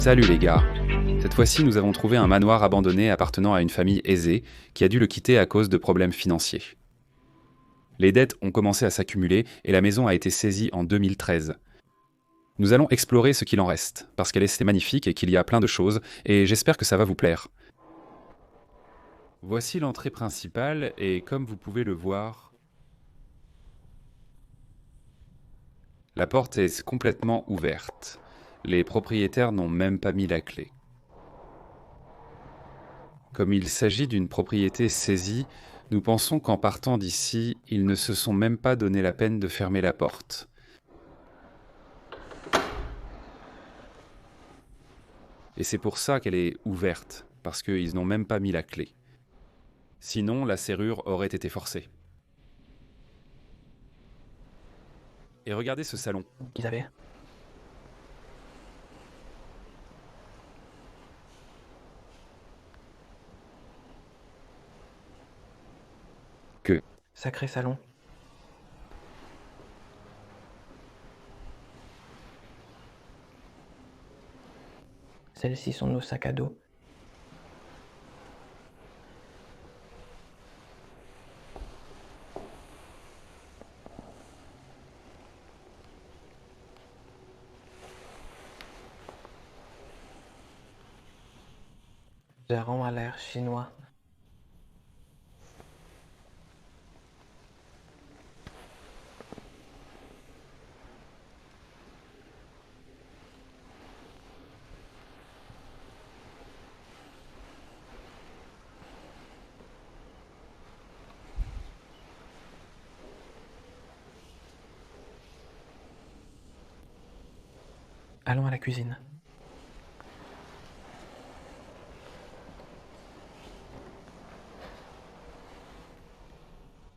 Salut les gars. Cette fois-ci, nous avons trouvé un manoir abandonné appartenant à une famille aisée qui a dû le quitter à cause de problèmes financiers. Les dettes ont commencé à s'accumuler et la maison a été saisie en 2013. Nous allons explorer ce qu'il en reste, parce qu'elle est magnifique et qu'il y a plein de choses, et j'espère que ça va vous plaire. Voici l'entrée principale, et comme vous pouvez le voir, la porte est complètement ouverte. Les propriétaires n'ont même pas mis la clé. Comme il s'agit d'une propriété saisie, nous pensons qu'en partant d'ici, ils ne se sont même pas donné la peine de fermer la porte. Et c'est pour ça qu'elle est ouverte, parce qu'ils n'ont même pas mis la clé. Sinon, la serrure aurait été forcée. Et regardez ce salon. qu'ils avaient. Que Sacré salon. Celles-ci sont nos sacs à dos. Gérant a l'air chinois. Allons à la cuisine.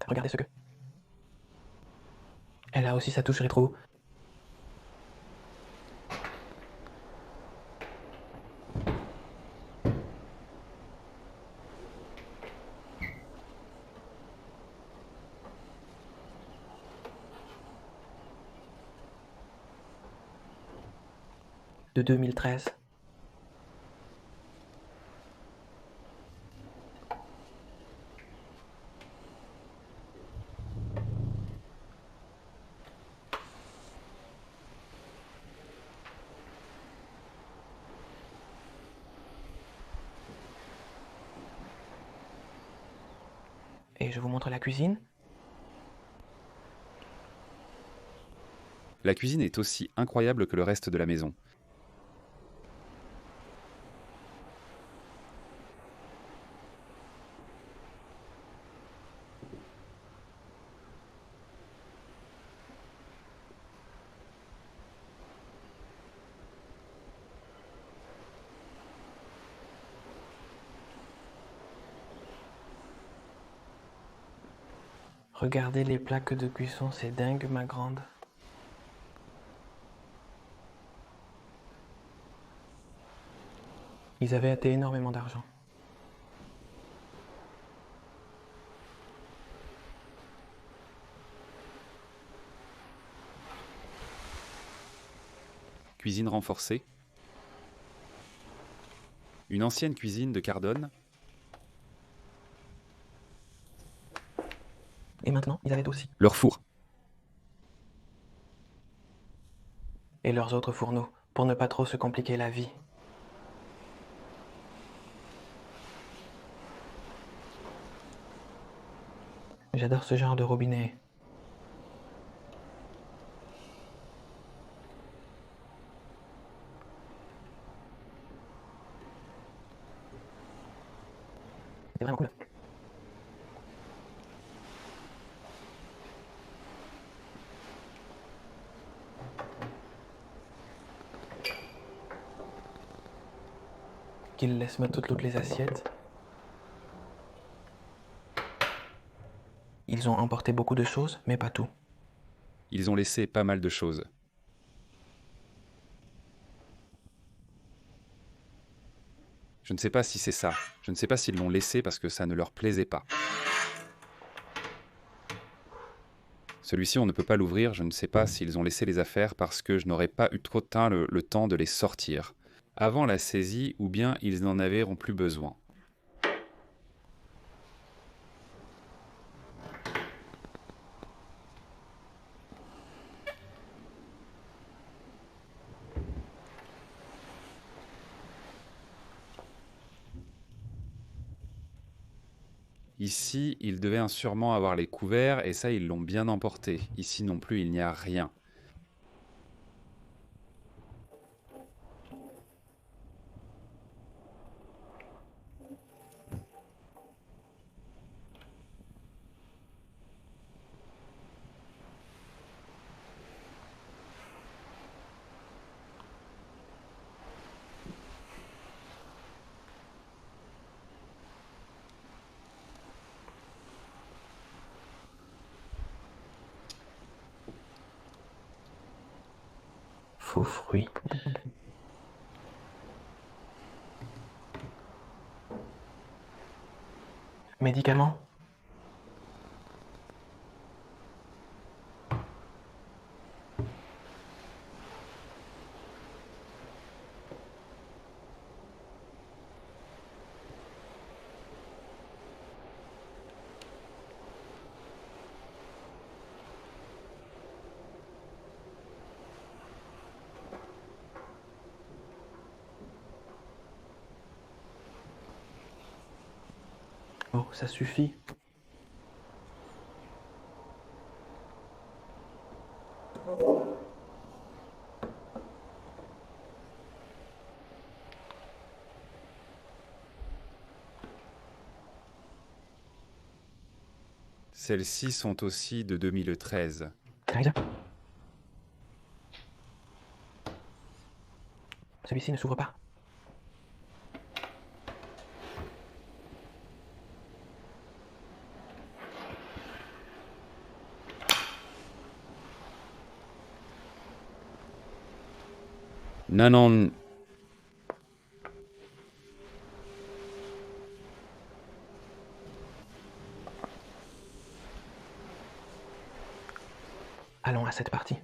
Regardez ce que... Elle a aussi sa touche rétro. De 2013. Et je vous montre la cuisine. la cuisine est aussi incroyable que le reste de la maison. Regardez les plaques de cuisson, c'est dingue, ma grande. Ils avaient énormément d'argent. Cuisine renforcée. Une ancienne cuisine de Cardone. Et maintenant, ils avaient aussi. Leur four. Et leurs autres fourneaux, pour ne pas trop se compliquer la vie. J'adore ce genre de robinet. C'est vraiment cool. Qu'ils laissent mettre toutes les assiettes. Ils ont emporté beaucoup de choses, mais pas tout. Ils ont laissé pas mal de choses. Je ne sais pas si c'est ça. Je ne sais pas s'ils l'ont laissé parce que ça ne leur plaisait pas. Celui-ci, on ne peut pas l'ouvrir. Je ne sais pas s'ils ont laissé les affaires parce que je n'aurais pas eu trop de temps le temps de les sortir. avant la saisie ou bien ils n'en avaient plus besoin. Ici, ils devaient sûrement avoir les couverts, et ça, ils l'ont bien emporté. Ici non plus, il n'y a rien. Faux fruits. Médicaments? Oh, ça suffit. Celles-ci sont aussi de 2013. Teresa? Celui-ci ne s'ouvre pas. Non. Allons à cette partie.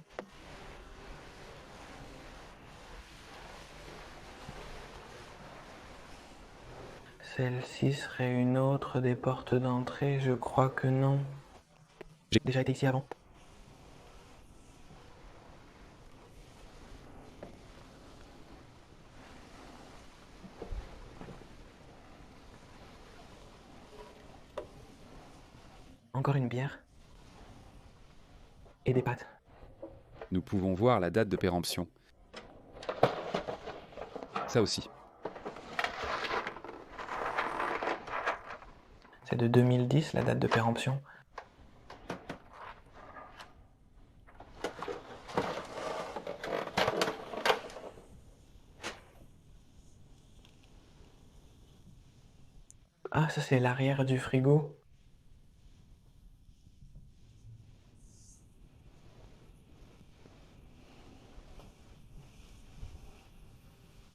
Celle-ci serait une autre des portes d'entrée, je crois que non. J'ai déjà été ici avant. Encore une bière. Et des pâtes. Nous pouvons voir la date de péremption. Ça aussi. C'est de 2010 la date de péremption. Ah, ça c'est l'arrière du frigo.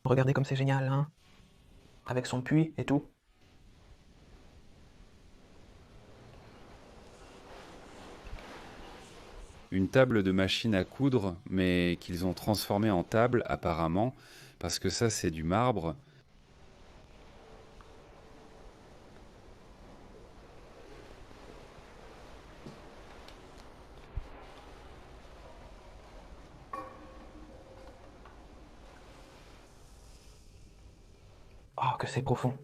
Regardez comme c'est génial, hein? Avec son puits et tout. Une table de machine à coudre, mais qu'ils ont transformée en table apparemment, parce que ça c'est du marbre. Oh, que c'est profond.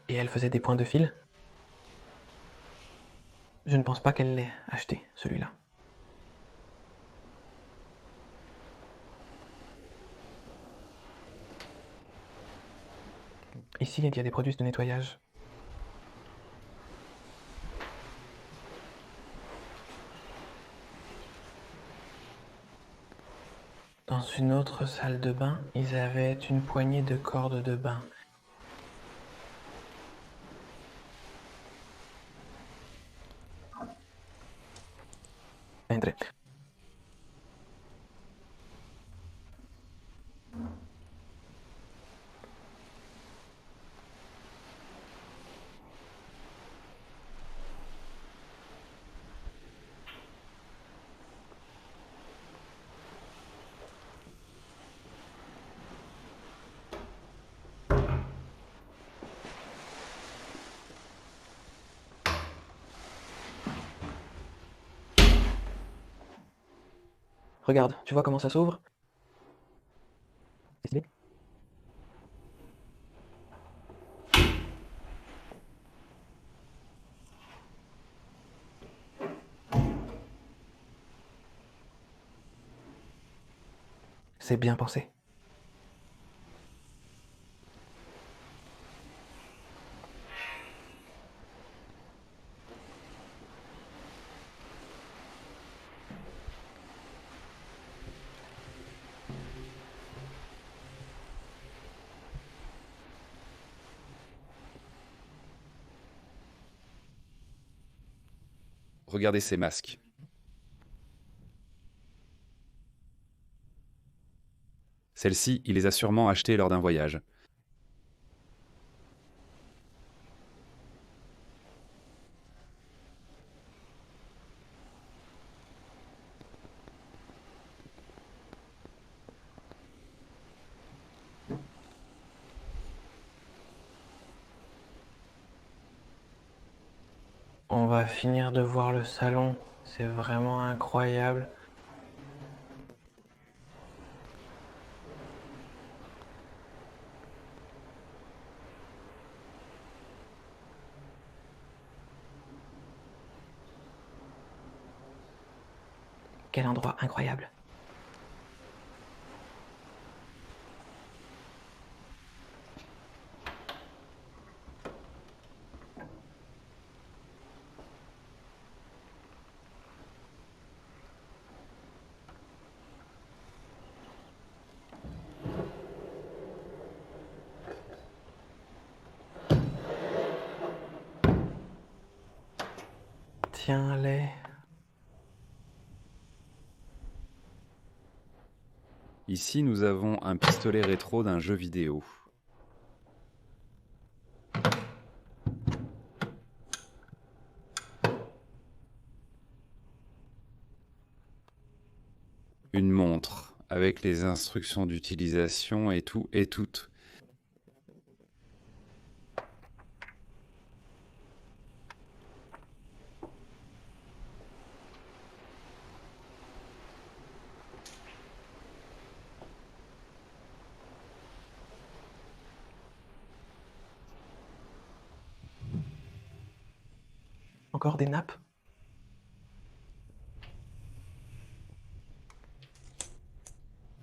Et elle faisait des points de fil? Je ne pense pas qu'elle l'ait acheté, celui-là. Ici, il y a des produits de nettoyage. Dans une autre salle de bain, ils avaient une poignée de cordes de bain. Entre. Regarde, tu vois comment ça s'ouvre? C'est stylé. C'est bien pensé. Regardez ces masques. Celle-ci, il les a sûrement achetées lors d'un voyage. On va finir de voir le salon. C'est vraiment incroyable. Quel endroit incroyable. Tiens-les. Ici, nous avons un pistolet rétro d'un jeu vidéo. Une montre, avec les instructions d'utilisation et tout et tout. Encore des nappes?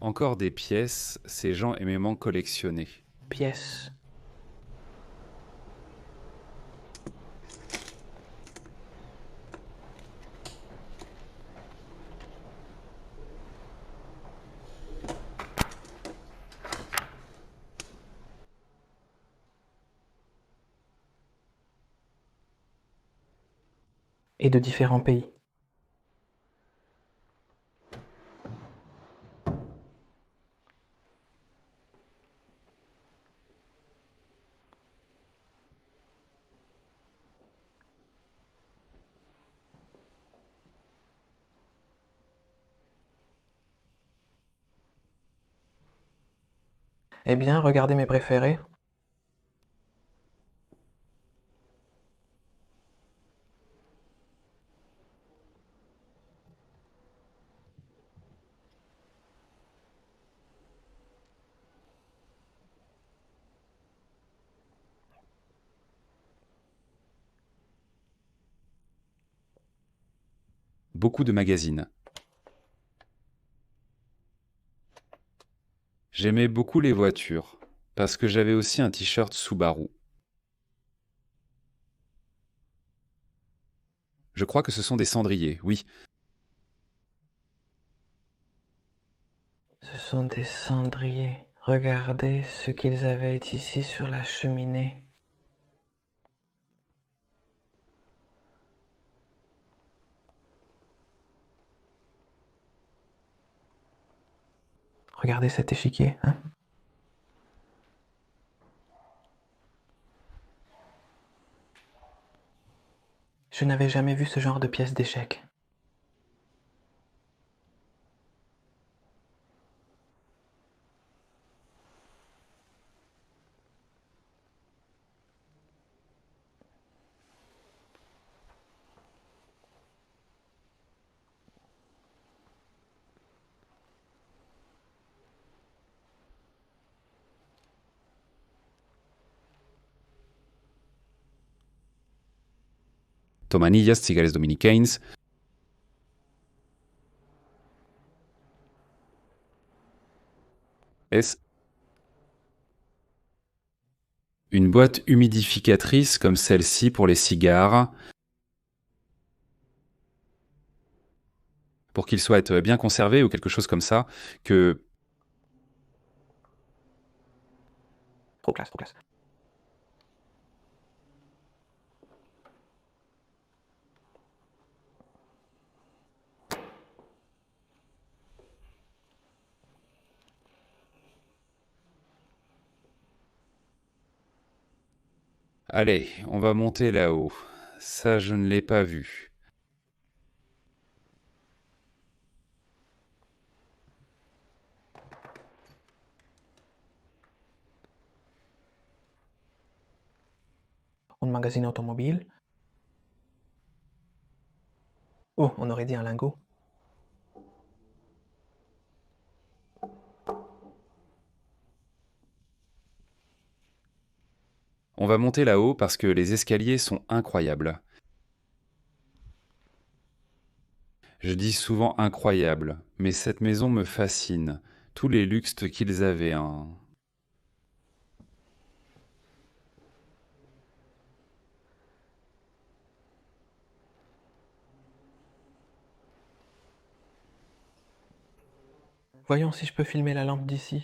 Encore des pièces, ces gens aimément collectionner. Pièces. Et de différents pays. Eh bien, regardez mes préférés. Beaucoup de magazines. J'aimais beaucoup les voitures, parce que j'avais aussi un t-shirt Subaru. Je crois que ce sont des cendriers, oui. Ce sont des cendriers. Regardez ce qu'ils avaient ici sur la cheminée. Regardez cet échiquier, hein? Je n'avais jamais vu ce genre de pièce d'échecs. Tomanillas, Cigales Dominicains. Est une boîte humidificatrice comme celle-ci pour les cigares, pour qu'ils soient bien conservés ou quelque chose comme ça, que... Trop classe, trop classe. Allez, on va monter là-haut. Ça, je ne l'ai pas vu. Un magazine automobile. Oh, on aurait dit un lingot. On va monter là-haut parce que les escaliers sont incroyables. Je dis souvent incroyable, mais cette maison me fascine. Tous les luxes qu'ils avaient, hein. Voyons si je peux filmer la lampe d'ici.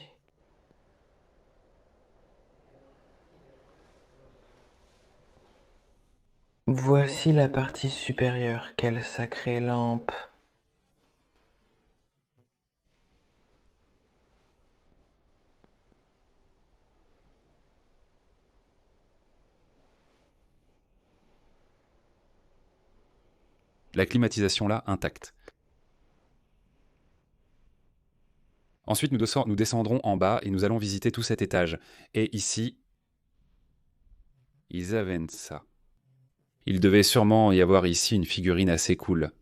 Voici la partie supérieure. Quelle sacrée lampe. La climatisation là, intacte. Ensuite, nous descendrons en bas et nous allons visiter tout cet étage. Et ici, ils avaient ça. Il devait sûrement y avoir ici une figurine assez cool.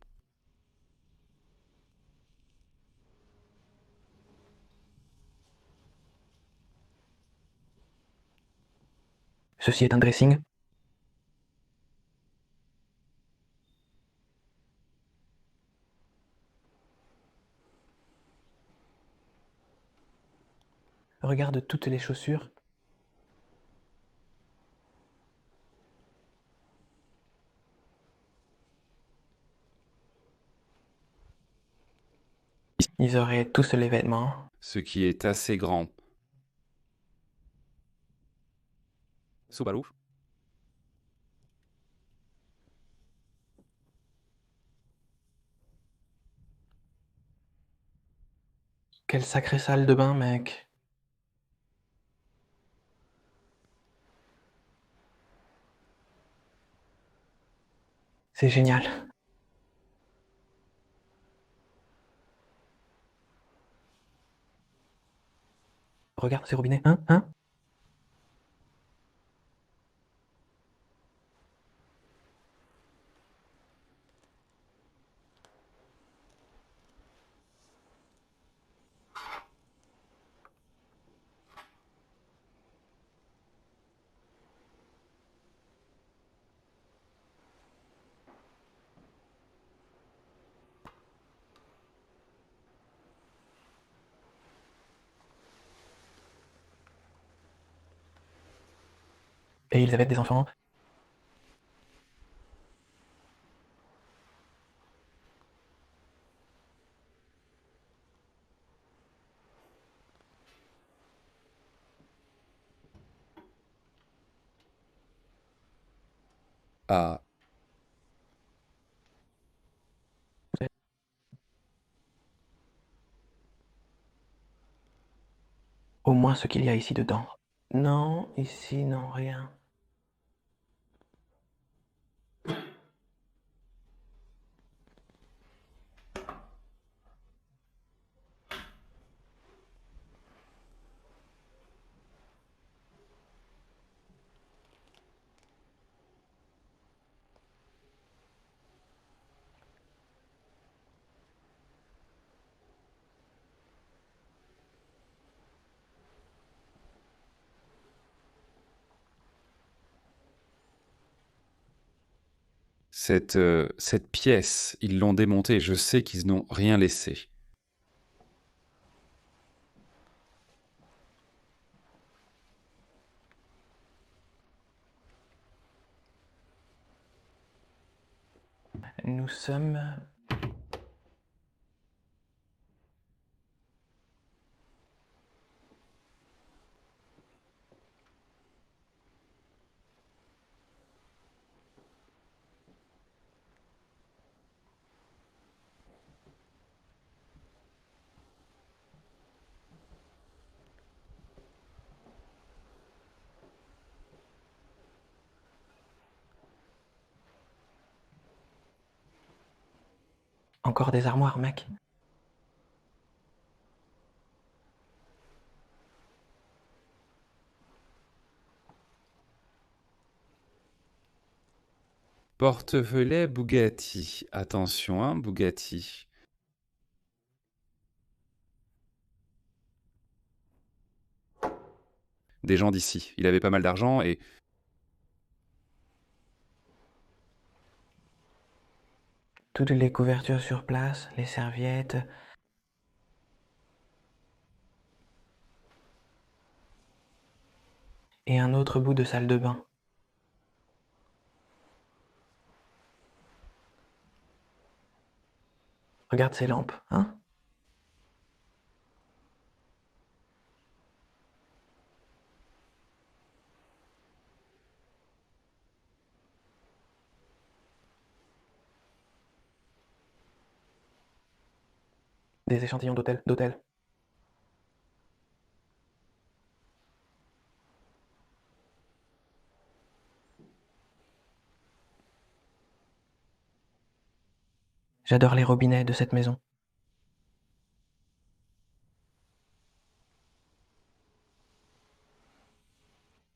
Ceci est un dressing. Regarde toutes les chaussures. Ils auraient tous les vêtements. Ce qui est assez grand. Subaru. Quelle sacrée salle de bain, mec. C'est génial. Regarde ces robinets, hein. Et ils avaient des enfants. Ah, Au moins ce qu'il y a ici dedans. Non, ici, non, rien. Cette pièce, ils l'ont démontée. Je sais qu'ils n'ont rien laissé. Nous sommes... Encore des armoires, mec. Portefelet Bugatti. Attention, hein, Bugatti. Des gens d'ici. Il avait pas mal d'argent et... Toutes les couvertures sur place, les serviettes... Et un autre bout de salle de bain. Regarde ces lampes, hein? Des échantillons d'hôtel. J'adore les robinets de cette maison.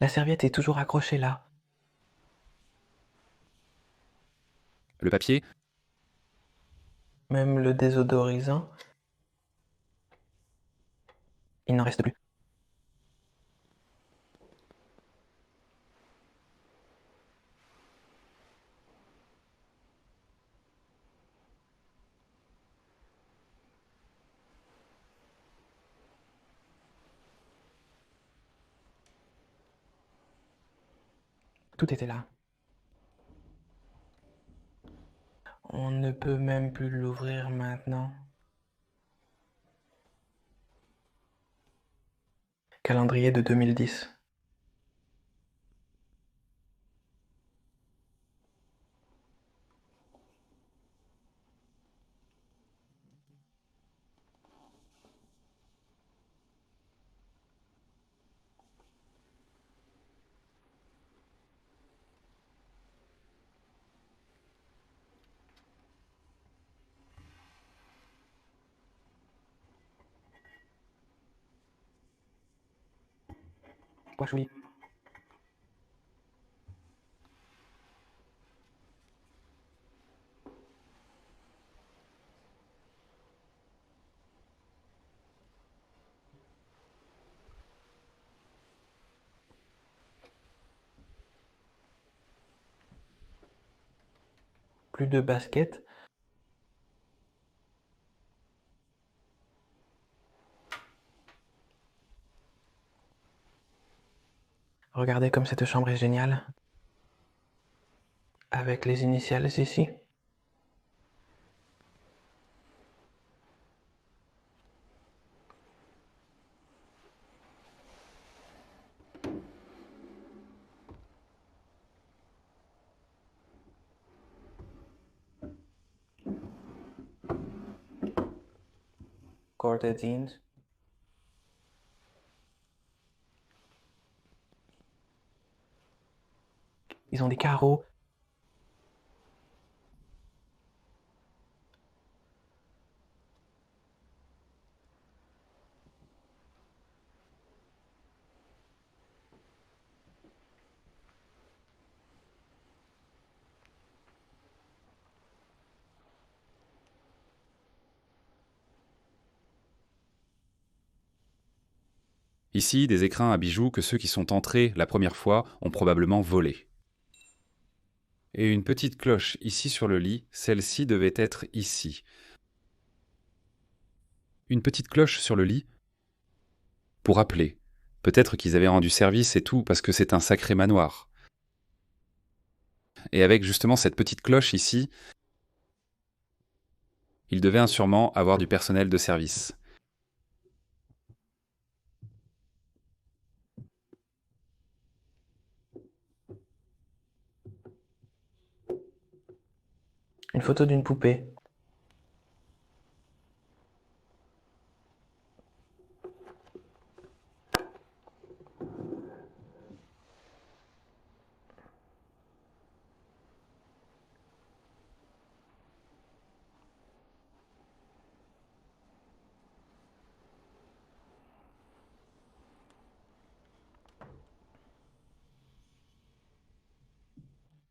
La serviette est toujours accrochée là. Le papier, Même le désodorisant, il n'en reste plus. Tout était là. On ne peut même plus l'ouvrir maintenant. Calendrier de 2010. Wachoui. Plus de basket. Regardez comme cette chambre est géniale. Avec les initiales ici. Corded jeans. Ils ont des carreaux. ici, des écrins à bijoux que ceux qui sont entrés la première fois ont probablement volés. Et une petite cloche ici sur le lit, celle-ci devait être ici. Une petite cloche sur le lit pour appeler. Peut-être qu'ils avaient rendu service et tout, parce que c'est un sacré manoir. Et avec justement cette petite cloche ici, ils devaient sûrement avoir du personnel de service. Une photo d'une poupée.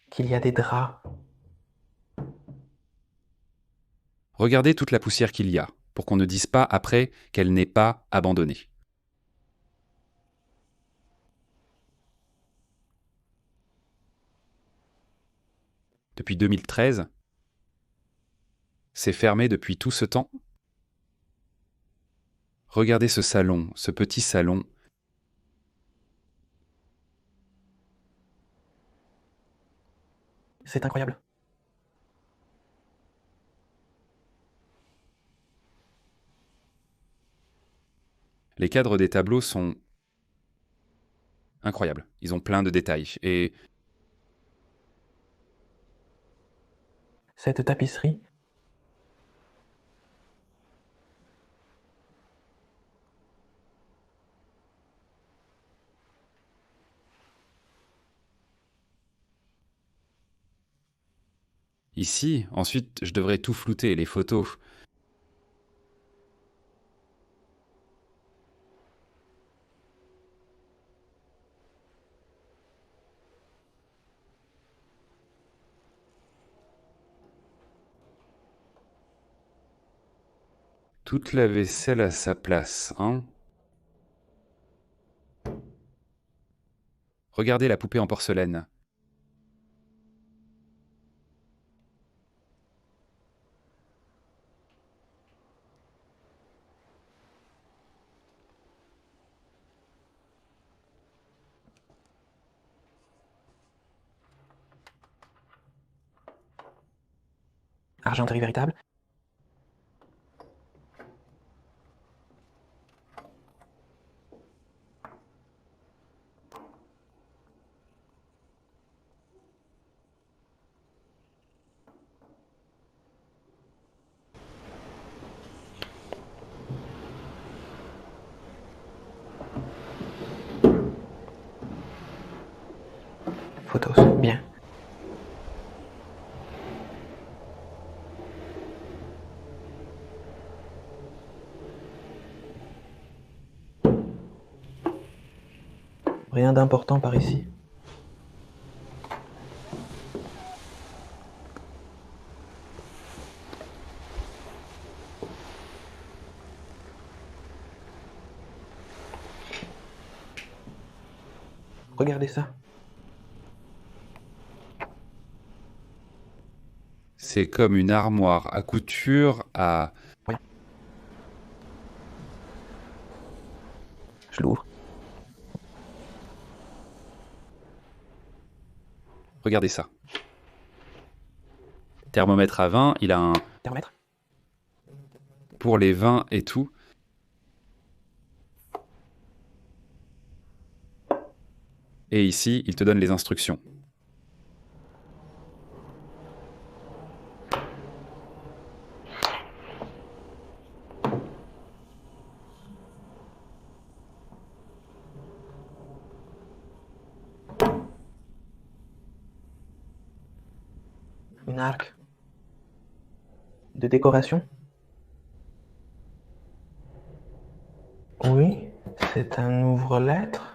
Qu'il y a des draps. Regardez toute la poussière qu'il y a, pour qu'on ne dise pas après qu'elle n'est pas abandonnée. Depuis 2013, c'est fermé depuis tout ce temps. Regardez ce salon, ce petit salon. C'est incroyable. Les cadres des tableaux sont incroyables. Ils ont plein de détails. Et Cette tapisserie. ici, ensuite, je devrais tout flouter, les photos. Toute la vaisselle à sa place, hein. Regardez la poupée en porcelaine. Argenterie véritable. Photos, bien. Rien d'important par ici. Regardez ça. C'est comme une armoire à couture à... Je l'ouvre. Regardez ça. Thermomètre à vin, il a un... Thermomètre. Pour les vins et tout. Et ici, il te donne les instructions. Une arc. De décoration. Oui, c'est un ouvre-lettres.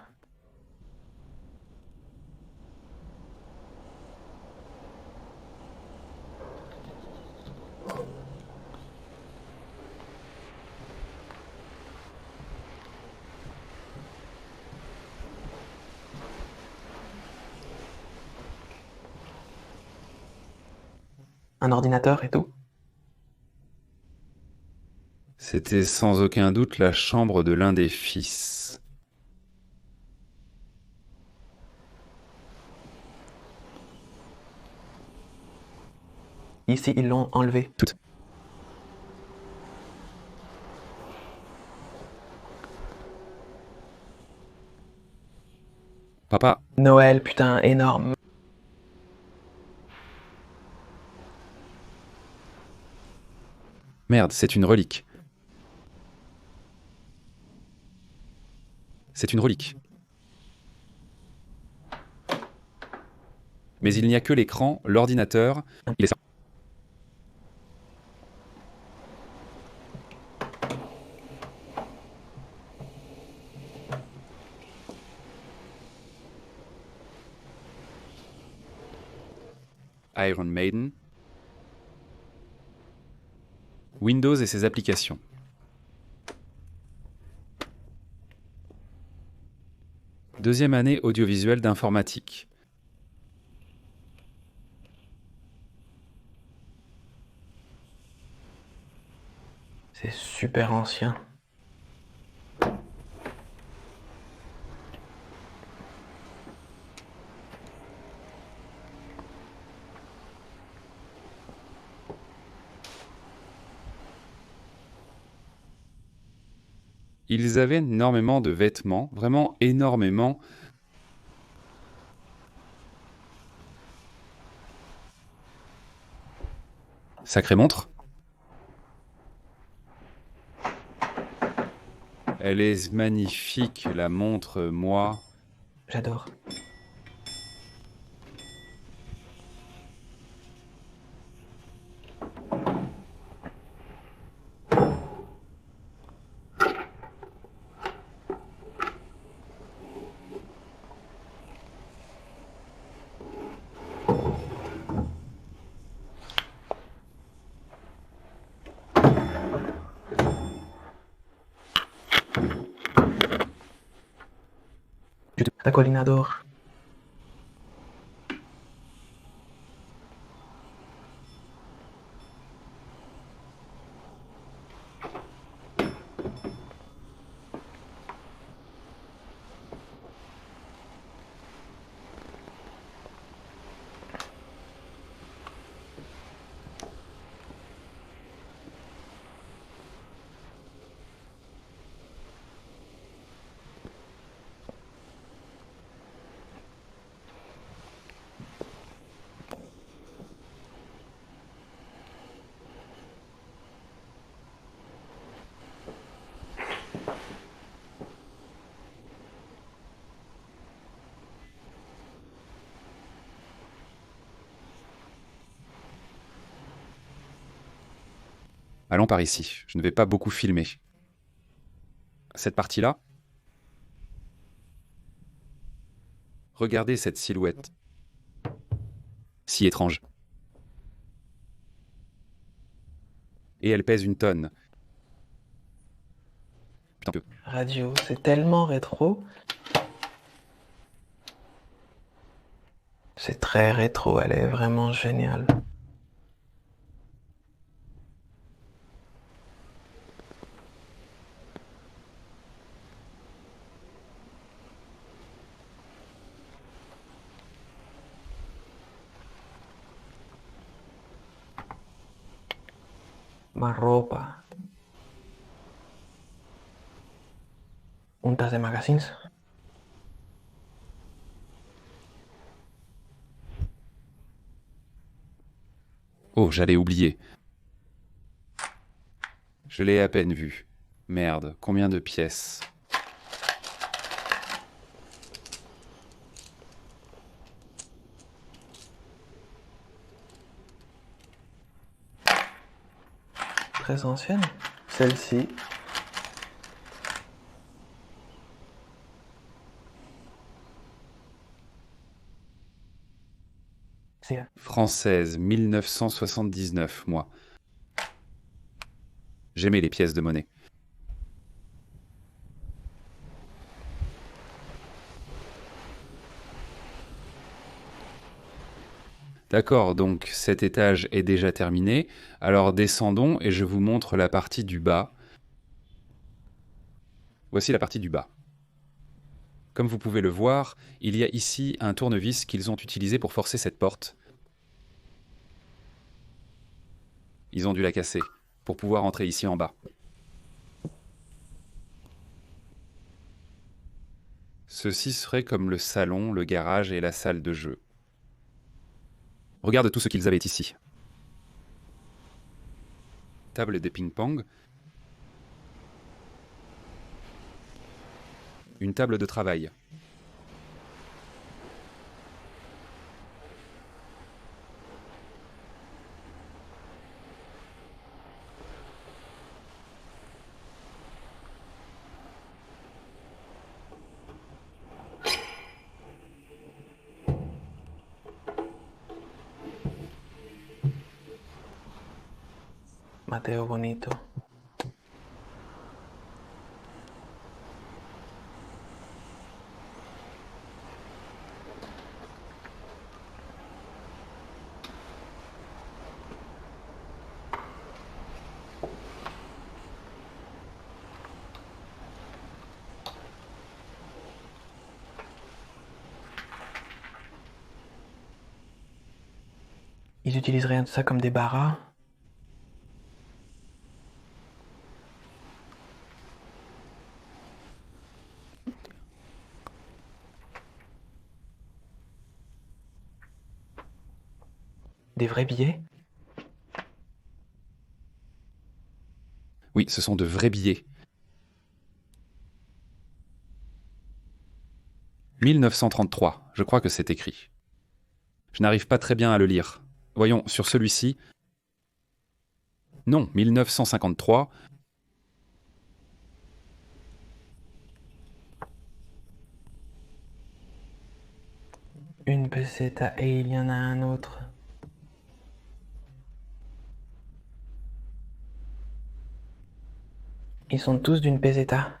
Un ordinateur et tout? C'était sans aucun doute la chambre de l'un des fils. Ici, ils l'ont enlevé. Toutes. Papa, Noël, putain, énorme. merde, c'est une relique. C'est une relique. Mais il n'y a que l'écran, l'ordinateur et les... Iron Maiden, Windows et ses applications. Deuxième année audiovisuelle d'informatique. C'est super ancien. Ils avaient énormément de vêtements, vraiment énormément. Sacrée montre. Elle est magnifique, la montre, moi. J'adore. La colline adore. Allons par ici, je ne vais pas beaucoup filmer. Cette partie-là. Regardez cette silhouette. Si étrange. Et elle pèse une tonne. Putain, Radio, c'est tellement rétro. C'est très rétro, elle est vraiment géniale. Más ropa. Un tas de magazines. Oh, j'allais oublier. Je l'ai à peine vu. Merde, combien de pièces? Très ancienne. Celle-ci. C'est Française, 1979, moi. J'aimais les pièces de monnaie. D'accord, donc cet étage est déjà terminé. Alors descendons et je vous montre la partie du bas. Voici la partie du bas. Comme vous pouvez le voir, il y a ici un tournevis qu'ils ont utilisé pour forcer cette porte. Ils ont dû la casser pour pouvoir entrer ici en bas. Ceci serait comme le salon, le garage et la salle de jeu. Regarde tout ce qu'ils avaient ici. Table de ping-pong. Une table de travail. Mateo bonito. Ils utiliseraient ça comme des barras? Des vrais billets? Oui, ce sont de vrais billets. 1933, je crois que c'est écrit. Je n'arrive pas très bien à le lire. Voyons, sur celui-ci. Non, 1953. Une peseta et il y en a un autre. Ils sont tous d'une peseta.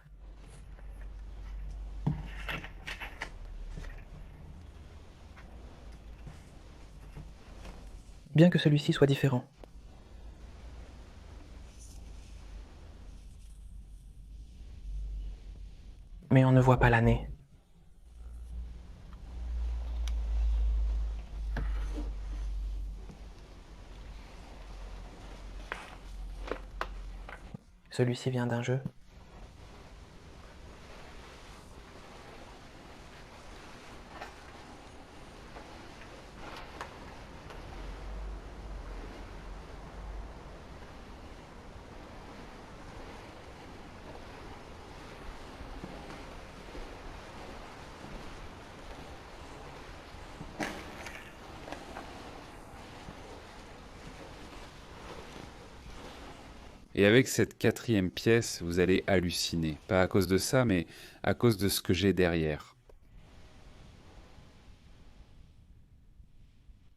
Bien que celui-ci soit différent. Mais on ne voit pas l'année. Celui-ci vient d'un jeu. Et avec cette quatrième pièce, vous allez halluciner. Pas à cause de ça, mais à cause de ce que j'ai derrière.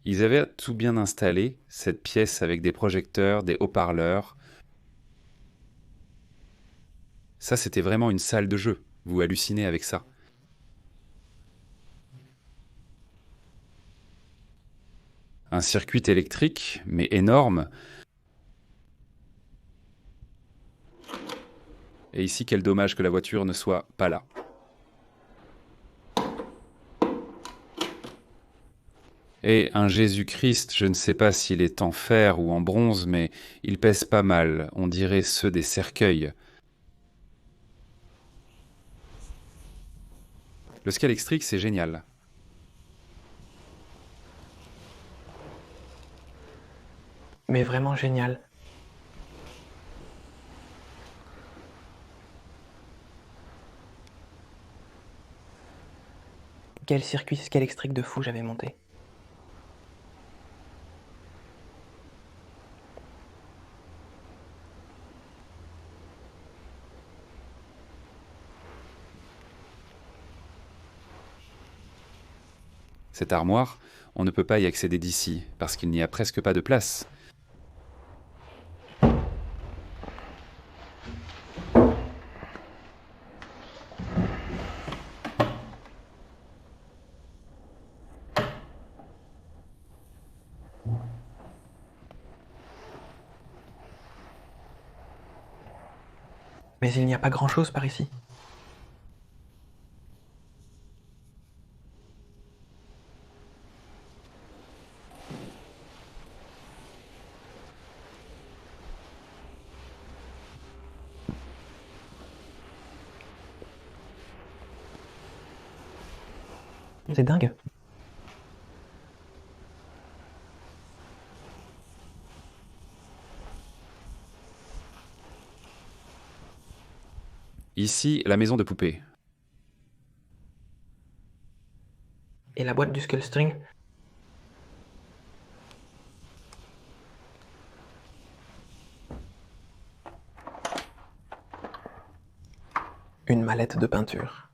Ils avaient tout bien installé, cette pièce avec des projecteurs, des haut-parleurs. Ça, c'était vraiment une salle de jeu. Vous hallucinez avec ça. Un circuit électrique, mais énorme. Et ici, quel dommage que la voiture ne soit pas là. Et un Jésus-Christ, je ne sais pas s'il est en fer ou en bronze, mais il pèse pas mal, on dirait ceux des cercueils. Le Scalextric, c'est génial. Mais vraiment génial. Quel circuit électrique de fou j'avais monté. Cette armoire, on ne peut pas y accéder d'ici, parce qu'il n'y a presque pas de place. Mais il n'y a pas grand-chose par ici. C'est dingue. Ici, la maison de poupée. Et la boîte du Skull String? Une mallette de peinture.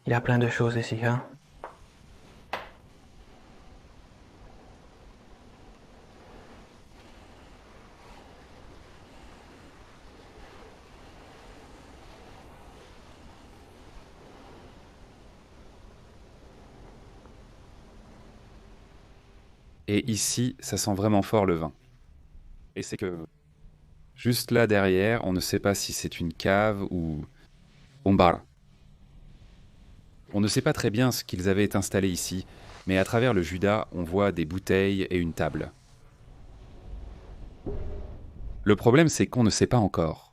Il y a plein de choses ici, hein. Et ici, ça sent vraiment fort le vin. Et c'est que, juste là derrière, on ne sait pas si c'est une cave ou un bar. On ne sait pas très bien ce qu'ils avaient installé ici, mais à travers le Judas, on voit des bouteilles et une table. Le problème, c'est qu'on ne sait pas encore.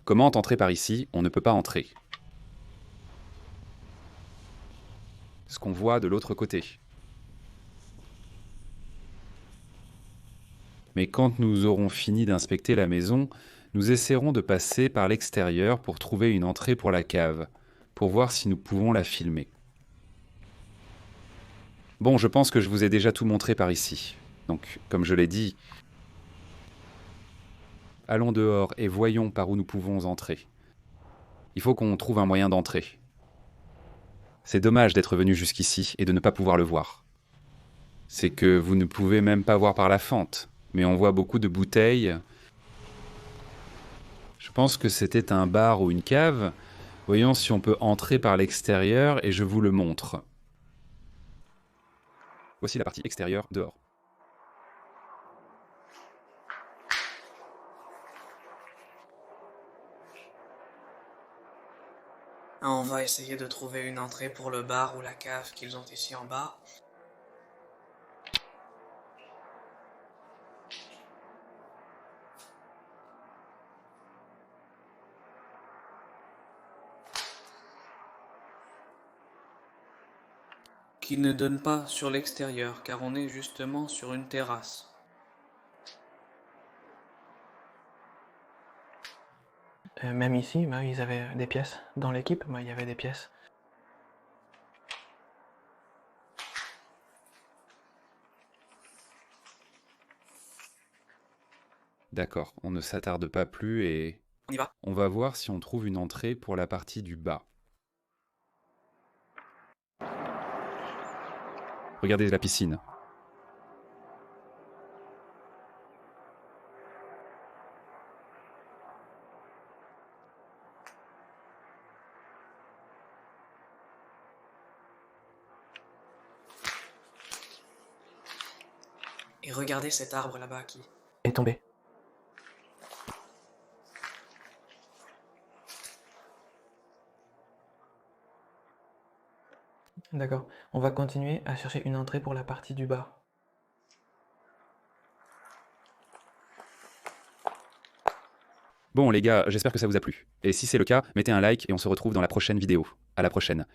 Comment entrer par ici? On ne peut pas entrer. Ce qu'on voit de l'autre côté. Mais quand nous aurons fini d'inspecter la maison, nous essaierons de passer par l'extérieur pour trouver une entrée pour la cave, pour voir si nous pouvons la filmer. Bon, je pense que je vous ai déjà tout montré par ici. Donc, comme je l'ai dit, allons dehors et voyons par où nous pouvons entrer. Il faut qu'on trouve un moyen d'entrer. C'est dommage d'être venu jusqu'ici et de ne pas pouvoir le voir. C'est que vous ne pouvez même pas voir par la fente, mais on voit beaucoup de bouteilles. Je pense que c'était un bar ou une cave. Voyons si on peut entrer par l'extérieur et je vous le montre. Voici la partie extérieure, dehors. On va essayer de trouver une entrée pour le bar ou la cave qu'ils ont ici en bas. Qui ne donne pas sur l'extérieur, car on est justement sur une terrasse. Même ici, bah, ils avaient des pièces. Dans l'équipe, bah, il y avait des pièces. D'accord, on ne s'attarde pas plus et On y va. on va voir si on trouve une entrée pour la partie du bas. Regardez la piscine. Et regardez cet arbre là-bas qui... Est tombé. D'accord. On va continuer à chercher une entrée pour la partie du bas. Bon les gars, j'espère que ça vous a plu. Et si c'est le cas, mettez un like et on se retrouve dans la prochaine vidéo. À la prochaine.